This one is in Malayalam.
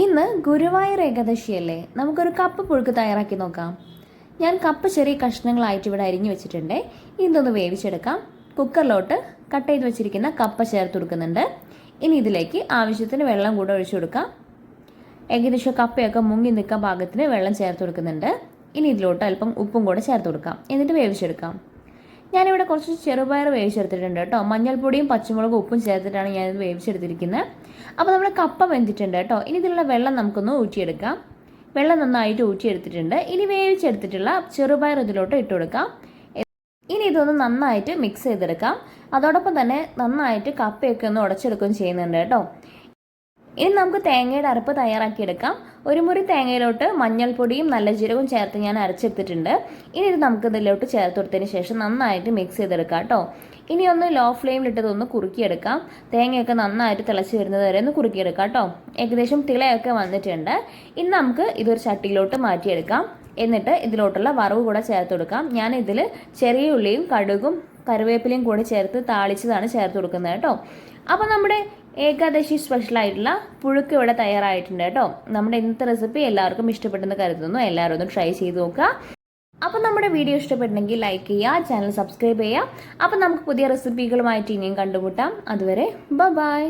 ഇന്ന് ഗുരുവായൂർ ഏകാദശിയല്ലേ, നമുക്കൊരു കപ്പ പുഴുക്ക് തയ്യാറാക്കി നോക്കാം. ഞാൻ കപ്പ ചെറിയ കഷ്ണങ്ങളായിട്ട് ഇവിടെ അരിഞ്ഞു വെച്ചിട്ടുണ്ട്. ഇതൊന്ന് വേവിച്ചെടുക്കാം. കുക്കറിലോട്ട് കട്ട് ചെയ്ത് വെച്ചിരിക്കുന്ന കപ്പ ചേർത്ത് കൊടുക്കുന്നുണ്ട്. ഇനി ഇതിലേക്ക് ആവശ്യത്തിന് വെള്ളം കൂടെ ഒഴിച്ചു കൊടുക്കാം. ഏകദേശം കപ്പയൊക്കെ മുങ്ങി നിൽക്കാൻ പാകത്തിന് വെള്ളം ചേർത്ത് കൊടുക്കുന്നുണ്ട്. ഇനി ഇതിലോട്ട് അല്പം ഉപ്പും കൂടെ ചേർത്ത് കൊടുക്കാം. എന്നിട്ട് വേവിച്ചെടുക്കാം. ഞാനിവിടെ കുറച്ച് ചെറുപയർ വേവിച്ചെടുത്തിട്ടുണ്ട് കേട്ടോ. മഞ്ഞൾപ്പൊടിയും പച്ചമുളകും ഉപ്പും ചേർത്തിട്ടാണ് ഞാനിത് വേവിച്ചെടുത്തിരിക്കുന്നത്. അപ്പോൾ നമ്മുടെ കപ്പ വെന്തിട്ടുണ്ട് കേട്ടോ. ഇനി ഇതിലുള്ള വെള്ളം നമുക്കൊന്ന് ഊറ്റിയെടുക്കാം. വെള്ളം നന്നായിട്ട് ഊറ്റിയെടുത്തിട്ടുണ്ട്. ഇനി വേവിച്ചെടുത്തിട്ടുള്ള ചെറുപയർ ഇതിലോട്ട് ഇട്ട് കൊടുക്കാം. ഇനി ഇതൊന്ന് നന്നായിട്ട് മിക്സ് ചെയ്തെടുക്കാം. അതോടൊപ്പം തന്നെ നന്നായിട്ട് കപ്പയൊക്കെ ഒന്ന് ഉടച്ചെടുക്കുകയും ചെയ്യുന്നുണ്ട് കേട്ടോ. ഇനി നമുക്ക് തേങ്ങയുടെ അരപ്പ് തയ്യാറാക്കിയെടുക്കാം. ഒരു മുറി തേങ്ങയിലോട്ട് മഞ്ഞൾപ്പൊടിയും നല്ല ജീരകവും ചേർത്ത് ഞാൻ അരച്ചെടുത്തിട്ടുണ്ട്. ഇനി ഇത് നമുക്ക് ഇതിലോട്ട് ചേർത്ത് കൊടുത്തതിന് ശേഷം നന്നായിട്ട് മിക്സ് ചെയ്തെടുക്കാം കേട്ടോ. ഇനി ഒന്ന് ലോ ഫ്ലെയിമിലിട്ടതൊന്ന് കുറുക്കിയെടുക്കാം. തേങ്ങയൊക്കെ നന്നായിട്ട് തിളച്ച് വരുന്നത് വരെ ഒന്ന് കുറുക്കിയെടുക്കാം കേട്ടോ. ഏകദേശം തിളയൊക്കെ വന്നിട്ടുണ്ട്. ഇനി നമുക്ക് ഇതൊരു ചട്ടിയിലോട്ട് മാറ്റിയെടുക്കാം. എന്നിട്ട് ഇതിലോട്ടുള്ള വറവ് കൂടെ ചേർത്ത് കൊടുക്കാം. ഞാൻ ഇതിൽ ചെറിയ ഉള്ളിയും കടുകും കറിവേപ്പിലയും കൂടെ ചേർത്ത് താളിച്ചതാണ് ചേർത്ത് കൊടുക്കുന്നത് കേട്ടോ. അപ്പോൾ നമ്മുടെ ഏകാദശി സ്പെഷ്യലായിട്ടുള്ള പുഴുക്ക് ഇവിടെ തയ്യാറായിട്ടുണ്ട് കേട്ടോ. നമ്മുടെ ഇന്നത്തെ റെസിപ്പി എല്ലാവർക്കും ഇഷ്ടപ്പെട്ടെന്ന് കരുതുന്നു. എല്ലാവരും ഒന്ന് ട്രൈ ചെയ്ത് നോക്കുക. അപ്പോൾ നമ്മുടെ വീഡിയോ ഇഷ്ടപ്പെട്ടെങ്കിൽ ലൈക്ക് ചെയ്യുക, ചാനൽ സബ്സ്ക്രൈബ് ചെയ്യുക. അപ്പോൾ നമുക്ക് പുതിയ റെസിപ്പികളുമായിട്ട് ഇനിയും കണ്ടുമുട്ടാം. അതുവരെ ബൈ.